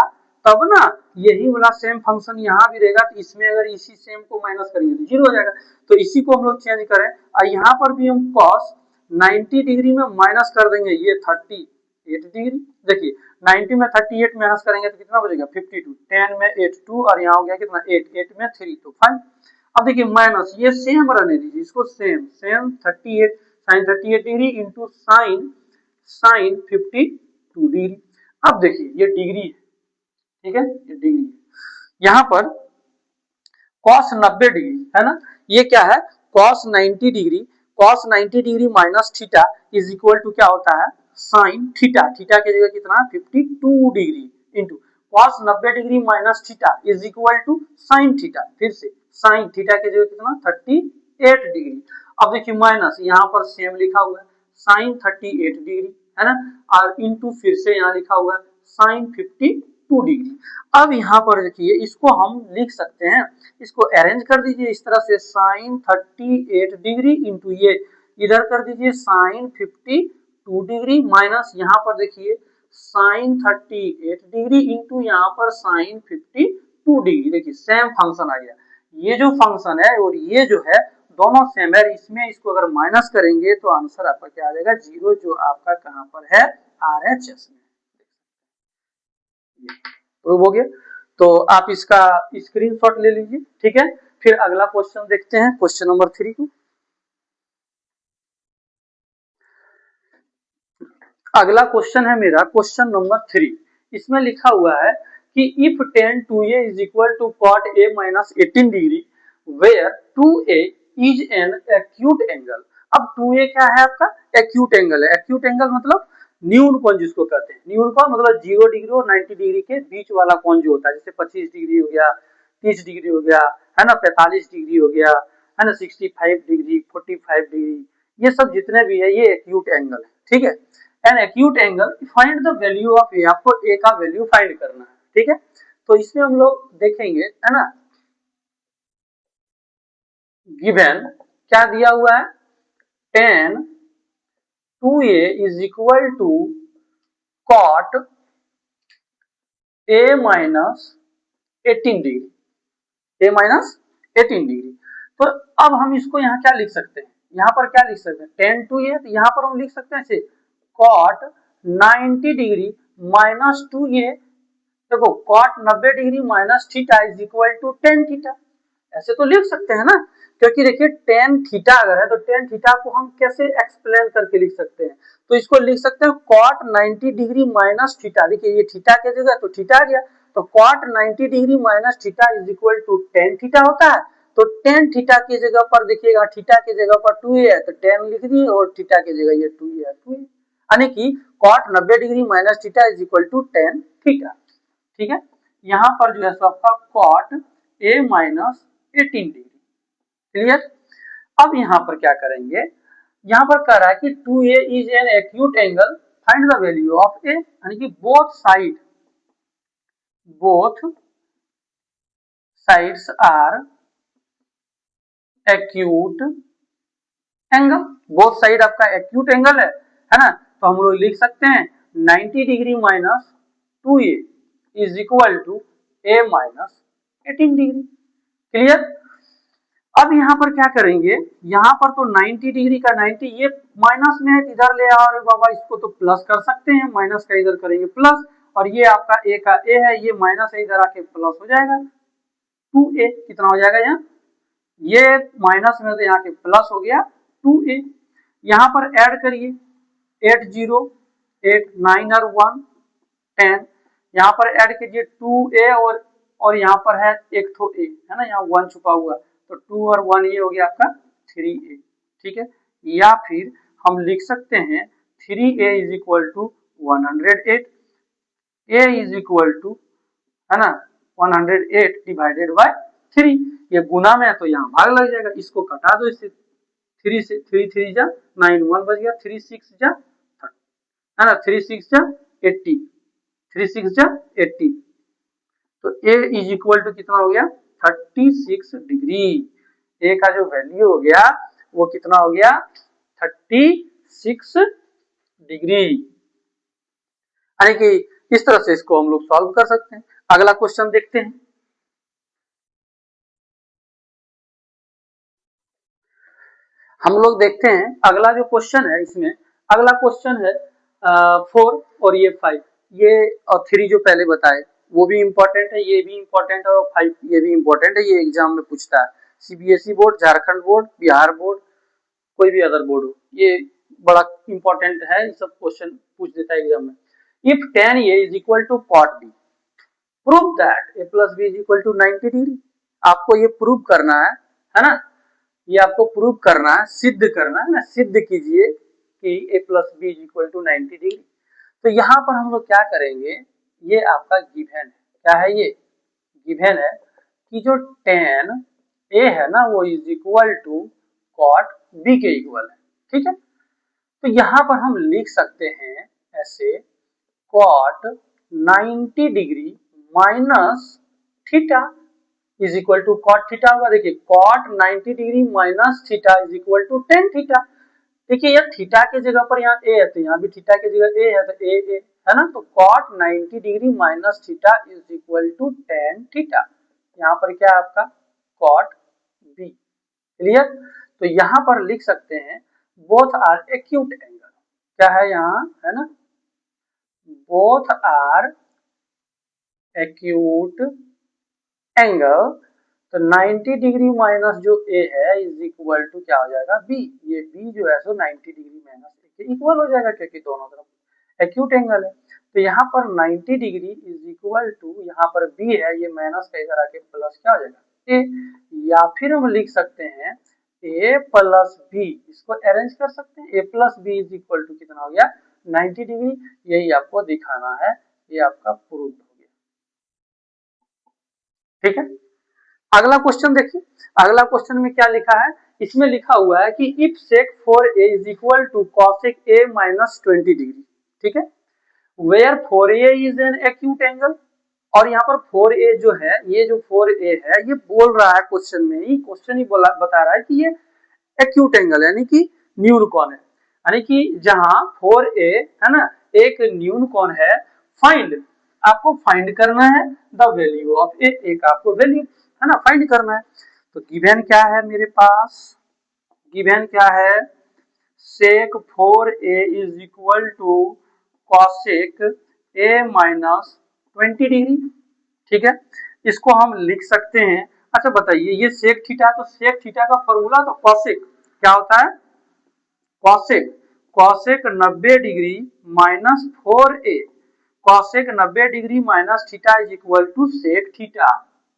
तब ना, यही वाला सेम फंक्शन यहाँ भी रहेगा, तो इसमें अगर इसी सेम को माइनस करेंगे तो जीरो हो जाएगा, तो इसी को हम लोग चेंज करें और यहाँ पर भी हम cos 90 डिग्री में माइनस कर देंगे ये 38 डिग्री, देखिए 90 में 38 माइनस करेंगे तो कितना बचेगा 52, 10 में 8 2 और यहाँ हो गया कितना 8, 8 में 3 तो 5। अब देखिए माइनस ये सेम रहने दीजिए इसको same 38 sin 38 degree into sin 52 degree. अब देखिए ये डिग्री है, ठीक है, ये डिग्री है, यहाँ पर cos 90 डिग्री है ना, ये क्या है cos 90 degree, cos 90 degree minus theta is equal to क्या होता है sin थीटा, थीटा की जगह कितना 52 degree into cos 90 degree minus theta is equal to sin theta, फिर से sin थीटा की जगह कितना 38 डिग्री। अब देखिए माइनस यहाँ पर सेम लिखा हुआ है sin 38 डिग्री है ना, और इंटू फिर से यहाँ लिखा हुआ है sin 52 डिग्री। अब यहाँ पर देखिए इसको हम लिख सकते हैं, इसको अरेंज कर दीजिए इस तरह से sin 38 डिग्री इंटू ये इधर कर दीजिए sin 52 डिग्री माइनस यहाँ पर देखिए sin 38 डिग्री इंटू यहाँ पर sin 52 डिग्री, देखिए सेम फंक्शन आ गया, ये जो फंक्शन है और ये जो है दोनों सेम है, इसमें इसको अगर माइनस करेंगे तो आंसर आपका क्या आ जाएगा जीरो, जो आपका कहां पर है RHS में, प्रूव हो गया। तो आप इसका स्क्रीनशॉट ले लीजिए, ठीक है। फिर अगला क्वेश्चन देखते हैं क्वेश्चन नंबर 3 को। अगला क्वेश्चन है मेरा क्वेश्चन नंबर 3, इसमें लिखा हुआ है कि if tan 2a is equal to cot a minus 18 degree where 2a is an acute angle। अब 2a क्या है आपका एक्यूट एंगल है, एक्यूट एंगल मतलब न्यून कोण जिसको कहते हैं, न्यून कोण मतलब 0 डिग्री और 90 डिग्री के बीच वाला कोण जो होता है, जैसे 25 डिग्री हो गया 30 डिग्री हो गया है ना 45 डिग्री हो गया है ना 65 डिग्री 45 डिग्री, ये सब जितने भी है ये एक्यूट एंगल है, ठीक है। An acute angle find the value of A, आपको ए का वैल्यू फाइंड करना है, ठीक है। तो इसमें हम लोग देखेंगे है ना, गिवन क्या दिया हुआ है tan 2a is equal to cot a minus 18 degree, a minus 18 degree. तो अब हम इसको यहाँ क्या लिख सकते हैं, यहाँ पर क्या लिख सकते हैं, tan 2a, तो यहाँ पर हम लिख सकते हैं ऐसे cot 90 डिग्री माइनस 2a, देखो cot 90 degree minus theta is equal to tan theta, ऐसे तो लिख सकते हैं ना, क्योंकि देखिए tan थीटा अगर है तो tan थीटा को हम कैसे एक्सप्लेन करके लिख सकते हैं, तो इसको लिख सकते हैं cot 90 डिग्री माइनस थीटा, देखिए ये थीटा के जगह तो थीटा आ गया, तो cot 90 degree minus theta is equal to tan theta होता है, तो tan थीटा की जगह पर देखिएगा, थीटा की जगह पर 2a है तो tan लिख दिए और थीटा की जगह ये 2a है, 2a यानी कि cot 90 degree minus theta is equal to tan theta. ठीक है, यहाँ पर जो है सो आपका cot a minus 18 degree, clear. अब यहाँ पर क्या करेंगे, यहाँ पर कह रहा है कि 2a is an acute angle, find the value of a, यानी कि both sides are acute angle, both side आपका एक्यूट एंगल है ना, तो हम लोग लिख सकते हैं 90 degree minus 2a is equal to a minus 18 degree, clear. अब यहाँ पर क्या करेंगे, यहाँ पर तो 90 डिग्री का 90 ये माइनस में है, इधर ले आओ, अरे बाबा इसको तो प्लस कर सकते हैं, माइनस का इधर करेंगे प्लस, और ये आपका a का a है, ये माइनस है, इधर आके प्लस हो जाएगा, 2a कितना हो जाएगा यहाँ, ये माइनस में तो यहाँ के प्लस हो गया 2a, यहाँ पर ऐड करिए 8 0 8 9 और 1 10, यहाँ पर ऐड कीजिए 2a और यहाँ पर है एक तो a है ना, यहाँ 1 छुपा हुआ, तो 2 और 1 ये हो गया आपका 3a, ठीक है। या फिर हम लिख सकते हैं 3a is equal to 108, a is equal to है ना 108 डिवाइडेड बाय 3, ये गुना में है तो यहाँ भाग लग जाएगा, इसको कटा दो, इससे 3 से 3 3 जा 9 1 बच गया, 3 6 जा 30 है ना, 3 6 जा 80, 3 6 जा 80, तो a इज इक्वल टू कितना हो गया 36 डिग्री, a का जो वैल्यू हो गया वो कितना हो गया 36 डिग्री, यानी कि इस तरह से इसको हम लोग सॉल्व कर सकते हैं। अगला क्वेश्चन देखते हैं, हम लोग देखते हैं अगला जो क्वेश्चन है, इसमें अगला क्वेश्चन है 4 और ये 5, ये और 3 जो पहले बताए वो भी इंपॉर्टेंट है, ये भी इंपॉर्टेंट है, और 5 ये भी इंपॉर्टेंट है, ये एग्जाम में पूछता है, CBSE board, Jharkhand board, Bihar board, कोई भी अदर बोर्ड हो, ये बड़ा इंपॉर्टेंट है, ये सब क्वेश्चन पूछ देता है एग्जाम में। If tan a is equal to cot b, prove that a plus b is equal to 90 degree, आपको ये प्रूव करना है ना, ये आपको प्रूव करना है, सिद्ध करना है ना, सिद्ध कीजिए कि a plus b is equal to 90 degree. तो यहाँ पर हम लोग क्या करेंगे, ये आपका गिवन है, क्या है ये गिवन है कि जो tan a है ना वो is equal to cot b के इक्वल है, ठीक है। तो यहाँ पर हम लिख सकते हैं ऐसे cot 90 degree minus theta is equal to cot theta होगा, देखिए cot 90 degree minus theta is equal to tan theta, देखिए यार थीटा की जगह पर यहाँ a है तो यहाँ भी थीटा की जगह a है तो a है ना, तो cot 90 degree minus theta is equal to tan theta, यहाँ पर क्या है आपका cot b, क्लियर। तो यहाँ पर लिख सकते हैं बोथ आर एक्यूट एंगल, क्या है यहाँ है ना, बोथ आर एक्यूट एंगल, तो 90 डिग्री माइनस जो a है इज इक्वल टू क्या हो जाएगा b, ये b जो है सो 90 डिग्री माइनस a के इक्वल हो जाएगा, क्योंकि दोनों तरफ एक्यूट एंगल है, तो यहाँ पर 90 डिग्री इज इक्वल टू यहाँ पर b है, ये माइनस का इधर आके प्लस क्या हो जाएगा a, या फिर हम लिख सकते हैं a प्लस b, इसको अरेंज कर सकते हैं, a plus b is equal to कितना हो गया 90 डिग्री, यही आपको दिखाना है, ये आपका प्रूफ हो गया, ठीक है। अगला क्वेश्चन देखिए, अगला क्वेश्चन में क्या लिखा है, इसमें लिखा हुआ है कि if sec 4a is equal to cosec a minus 20 degree, ठीक है, where 4a is an acute angle, और यहाँ पर 4a जो है, ये जो 4a है ये बोल रहा है क्वेश्चन में ही, क्वेश्चन ही बता रहा है कि ये एक्यूट एंगल यानी कि न्यून कोण है, यानी कि जहां 4a है ना एक न्यून कोण है, फाइंड आपको फाइंड करना है द वैल्यू ऑफ a, एक आपको वैल्यू है ना फाइंड करना है, तो गिवन क्या है मेरे पास, गिवन क्या है, sec 4a is equal to cosec a minus 20 degree. ठीक है, इसको हम लिख सकते हैं। अच्छा बताइए, ये सेक थीटा, तो सेक थीटा का फॉर्मूला तो कॉसेक क्या होता है, cosec cosec 90 degree minus 4a, cosec 90 degree minus theta is equal to sec theta.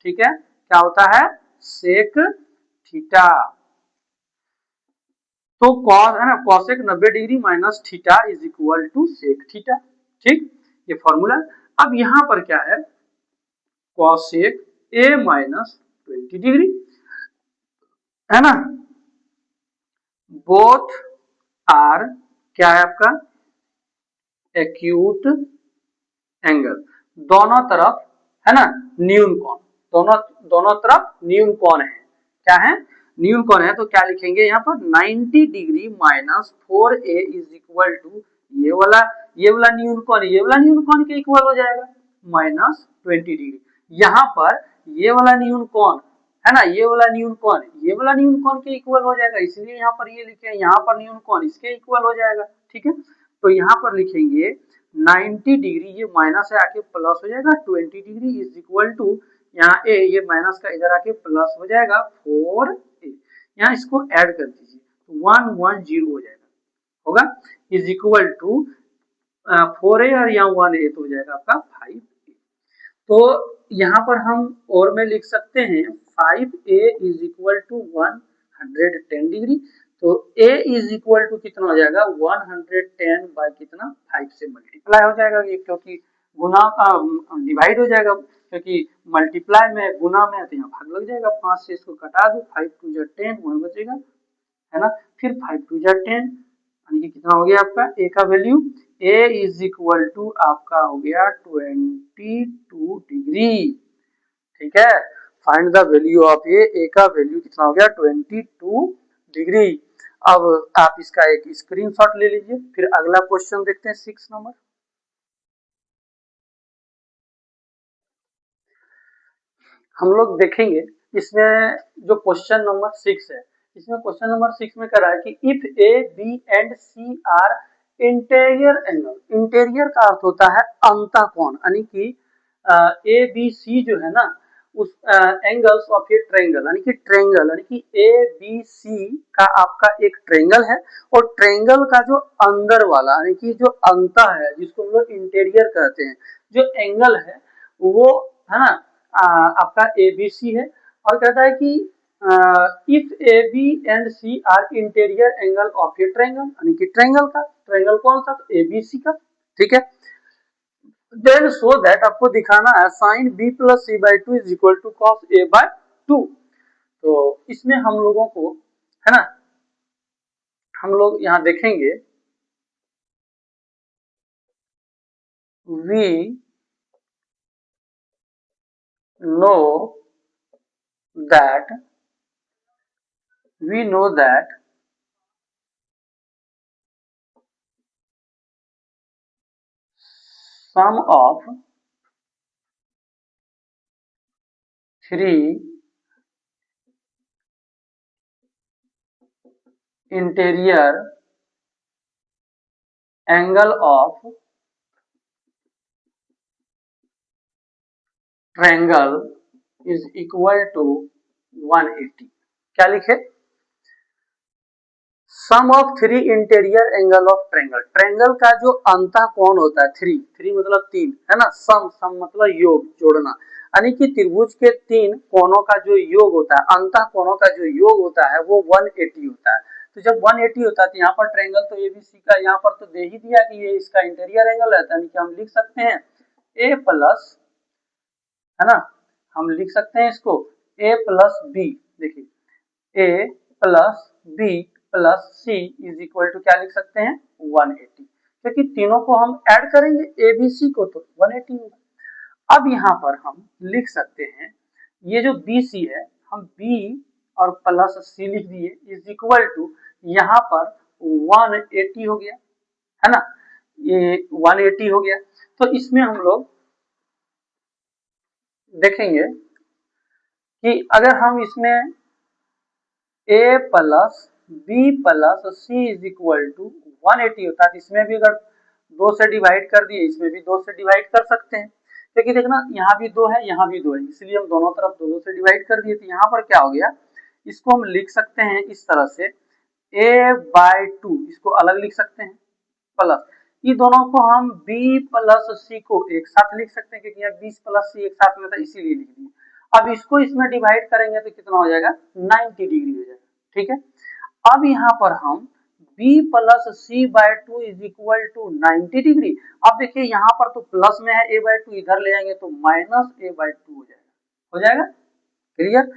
ठीक है, क्या होता है, सेक थीटा। तो कॉस है ना, cosec 90 degree minus theta is equal to sec theta. ठीक, ये फॉर्मूला। अब यहां पर क्या है, कॉसेक a माइनस 20 डिग्री, है ना, बोथ आर क्या है आपका, एक्यूट एंगल, दोनों तरफ है ना न्यून कोण, दोनों दोनों तरफ न्यून कोण है, क्या है, न्यून कोण है। तो क्या लिखेंगे यहाँ पर, 90 degree minus 4a is equal to ये वाला न्यून कोण, ये वाला न्यून कोण के इक्वल हो जाएगा माइनस 20 डिग्री। यहाँ पर ये वाला न्यून कोण है ना, ये वाला न्यून कोण ये वाला न्यून कोण के इक्वल हो जाएगा, इसलिए यहाँ पर ये लिखे, यहाँ पर न्यून कोण इसके इक्वल हो जाएगा। ठीक है, तो यहाँ पर लिखेंगे 90 डिग्री, ये माइनस है आके प्लस हो जाएगा, 20 डिग्री इज इक्वल टू, यहाँ ए ये माइनस का इधर आके प्लस हो जाएगा 4a, यहाँ इसको ऐड कर दीजिए, 110 हो जाएगा, होगा इज इक्वल टू 4a और यहाँ 1a तो हो जाएगा आपका 5a। तो यहाँ पर हम और में लिख सकते हैं 5a is equal to 110 degree, तो a इज इक्वल टू कितना हो जाएगा, 110 बाय कितना, 5 से मल्टीप्लाई हो जाएगा, ये क्योंकि गुना डिवाइड हो जाएगा, क्योंकि मल्टीप्लाई में गुना में तो यहाँ भाग लग जाएगा, 5 से इसको घटा दो, 5 टू जा 10, 1 बचेगा, है ना, फिर 5 टू जा 10, यानी कि कितना हो गया आपका a का value, a is equal to आपका हो गया 22 डिग्री। ठीक है, find the value of a का वैल्यू कितना हो गया, 22 डिग्री। अब आप इसका एक स्क्रीनशॉट ले लीजिए, फिर अगला क्वेश्चन देखते हैं 6 नंबर। हम लोग देखेंगे इसमें जो क्वेश्चन नंबर 6 है, इसमें क्वेश्चन नंबर 6 में कह रहा है कि if a b and c are interior angle, interior का अर्थ होता है अंतःकोण, यानी कि ए बी सी जो है ना, उस एंगल्स ऑफ ए ट्रायंगल, यानी कि ट्रायंगल, यानी कि ए बी सी का आपका एक ट्रायंगल है, और ट्रायंगल का जो अंदर वाला यानी कि जो अंत है, जिसको हम लोग इंटीरियर कहते हैं, जो एंगल है वो है ना आपका ए बी सी है, और कहता है कि if a b and c are interior angle of a triangle, यानी कि ट्रायंगल का, ट्रायंगल कौन सा, ए बी सी का। ठीक है, देन सो दैट आपको दिखाना है sine b plus c by two is equal to cos a by 2। तो इसमें हम लोगों को है ना, हम लोग यहाँ देखेंगे we know that sum of three interior angle of triangle is equal to 180। क्या लिखे, sum of three interior angle of triangle, triangle का जो अंतः कोण होता है, थ्री, थ्री मतलब तीन, है ना, सम, सम मतलब योग, जोड़ना, यानी कि त्रिभुज के तीन कोणों का जो योग होता है, अंतः कोणों का जो योग होता है वो 180 होता है। तो जब 180 होता है तो यहाँ पर ट्रायंगल तो एबीसी का यहाँ पर तो दे ही दिया कि ये इसका इंटीरियर एंगल है, यानी कि हम लिख सकते हैं ए प्लस, है ना, हम लिख सकते हैं इसको a प्लस बी, देखिए a plus B plus C is equal to क्या लिख सकते हैं 180, क्योंकि तीनों को हम ऐड करेंगे ए बी सी को तो 180 होगा। अब यहाँ पर हम लिख सकते हैं ये जो बी सी है, हम बी और प्लस सी लिख दिए इज इक्वल टू यहाँ पर 180 हो गया, है ना, ये 180 हो गया। तो इसमें हम लोग देखेंगे कि अगर हम इसमें A plus B plus C is equal to 180 होता है। इसमें भी अगर 2 से डिवाइड कर दिए, इसमें भी 2 से डिवाइड कर सकते हैं, क्योंकि देखना यहाँ भी 2 है, यहाँ भी 2 है, इसलिए हम दोनों तरफ 2 से डिवाइड कर दिए। तो यहाँ पर क्या हो गया, इसको हम लिख सकते हैं इस तरह से a/2, इसको अलग लिख सकते हैं, प्लस ये दोनों को हम b प्लस सी को एक साथ लिख सकते हैं, क्योंकि यहाँ 20 प्लस सी एक साथ में था, इसीलिए लिख दिए। अब इसको इसमें डिवाइड करेंगे तो कितना हो जाएगा, 90 डिग्री हो जाएगा। ठीक है, अब यहाँ पर हम b plus c by 2 is equal to 90 degree. अब देखिए यहाँ पर तो प्लस में है, a/2 इधर ले आएंगे तो माइनस a/2 हो जाएगा। क्लियर।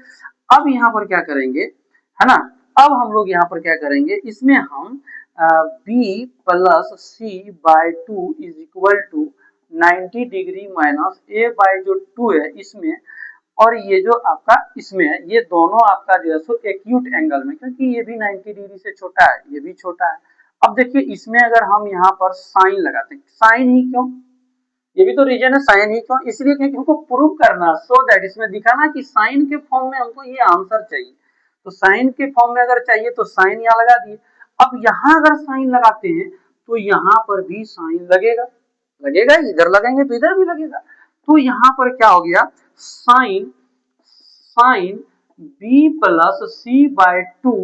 अब यहाँ पर क्या करेंगे, है ना, अब हम लोग यहाँ पर क्या करेंगे, इसमें हम b plus c by 2 is equal to 90 degree minus a by जो 2 है इसमें, और ये जो आपका इसमें है, ये दोनों आपका जो है सो एक्यूट एंगल में, क्योंकि ये भी 90 डिग्री से छोटा है, ये भी छोटा है। अब देखिए इसमें अगर हम यहाँ पर साइन लगाते हैं, साइन ही क्यों, ये भी तो रीजन है, साइन ही क्यों, इसलिए क्योंकि हमको प्रूव करना, सो दैट इसमें दिखाना कि साइन के फॉर्म में हमको ये आंसर चाहिए। तो साइन के फॉर्म में अगर चाहिए तो साइन यहाँ लगा दिए। अब यहाँ अगर साइन लगाते हैं तो यहाँ पर भी साइन लगेगा, लगेगा, इधर लगाएंगे तो इधर भी लगेगा। तो यहाँ पर क्या हो गया, sign b plus c by 2,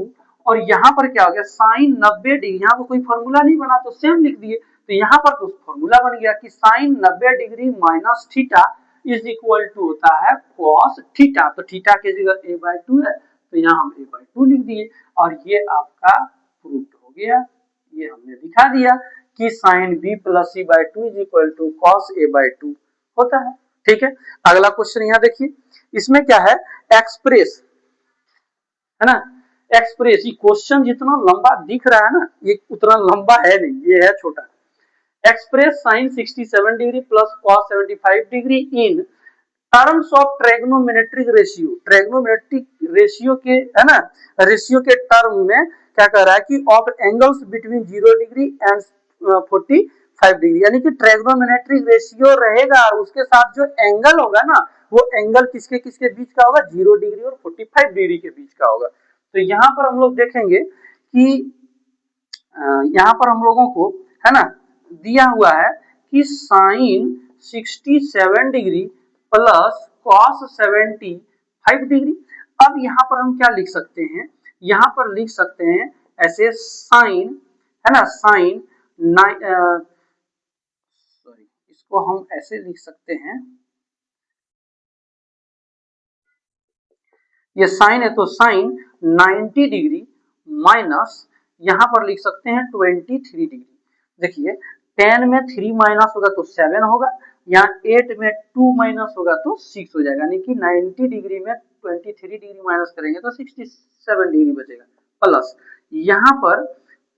और यहाँ पर क्या हो गया, साइन 90 डिग्री, यहाँ पर कोई फॉर्मूला नहीं बना तो सेम लिख दिए। तो यहाँ पर तो फॉर्मूला बन गया कि sine 90 degree minus theta is equal to होता है कॉस थीटा। तो थीटा की जगह a/2 है, तो यहाँ हम a/2 लिख दिए, और ये आपका प्रूफ हो गया, ये हमने दिखा दिया कि sine b plus c by 2 is equal to cos a/2 होता है। ठीक है, अगला क्वेश्चन यहाँ देखिए, इसमें क्या है, एक्सप्रेस, है ना, एक्सप्रेस। ये क्वेश्चन जितना लंबा दिख रहा है ना, ये उतना लंबा है नहीं, ये है छोटा। Express sine 67 degree plus cos 75 degree in terms of trigonometric ratio. Trigonometric ratio के, है ना, रेशियो के टर्म में क्या कह रहा है कि of angles between 0 degree and 45 degree, यानी कि ट्रायगोनोमेट्रिक रेशियो रहेगा और उसके साथ जो एंगल होगा ना, वो एंगल किसके किसके बीच का होगा, 0 डिग्री और 45 डिग्री के बीच का होगा। तो यहाँ पर हम लोग देखेंगे कि यहाँ पर हम लोगों को, है ना, दिया हुआ है कि sine 67 degree plus cos 75 degree. अब यहाँ पर हम क्या लिख सकते हैं, यहाँ पर लिख सकते हैं ऐसे साइन, है ना, साइन सॉरी, इसको हम ऐसे लिख सकते हैं, ये साइन है तो साइन 90 डिग्री माइनस, यहाँ पर लिख सकते हैं 23 डिग्री। देखिए 10 में 3 माइनस होगा तो 7 होगा, यहाँ 8 में 2 माइनस होगा तो 6 हो जाएगा, यानी कि 90 डिग्री में 23 डिग्री माइनस करेंगे तो 67 डिग्री बचेगा, प्लस यहाँ पर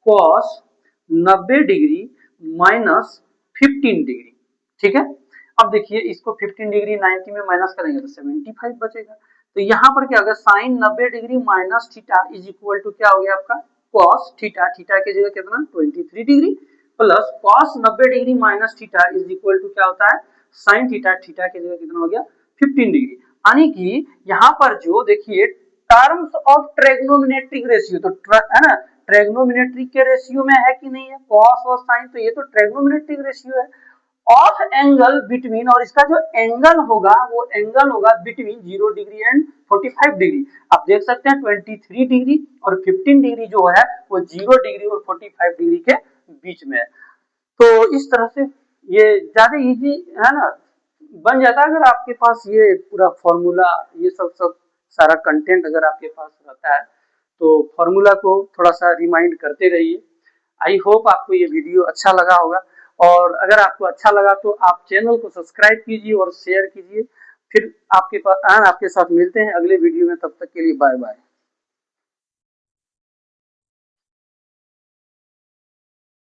cos 90 डिग्री माइनस 15 डिग्री। ठीक है, अब देखिए इसको 15 डिग्री 90 में माइनस करेंगे तो 75 बचेगा। तो यहाँ पर क्या होगा, sine 90 degree minus theta is equal to क्या हो गया आपका, कॉस थीटा, थीटा की जगह कितना 23 degree, plus cos 90 degree minus theta is equal to क्या होता है, साइन थीटा, थीटा की जगह कितना हो गया 15 डिग्री। यानी कि यहाँ पर जो देखिए टर्म्स ऑफ ट्रायगोनोमेट्रिक रेशियो, तो है ना, ट्रायगोनोमेट्रिक के रेशियो में है कि नहीं है कॉस और साइन, तो ये तो ट्रायगोनोमेट्रिक रेशियो है। ऑफ एंगल बिटवीन, और इसका जो एंगल होगा वो एंगल होगा बिटवीन 0 डिग्री एंड 45 डिग्री। आप देख सकते हैं 23 डिग्री और 15 डिग्री जो है वो 0 डिग्री और 45 डिग्री के बीच में है। तो इस तरह से ये ज्यादा इजी, है ना, बन जाता है अगर आपके पास ये पूरा फॉर्मूला, ये सब सारा कंटेंट अगर आपके पास रहता है, तो फॉर्मूला को थोड़ा सा रिमाइंड करते रहिए। आई होप आपको ये वीडियो अच्छा लगा होगा, और अगर आपको अच्छा लगा तो आप चैनल को सब्सक्राइब कीजिए और शेयर कीजिए। फिर आपके साथ मिलते हैं अगले वीडियो में, तब तक के लिए बाय बाय।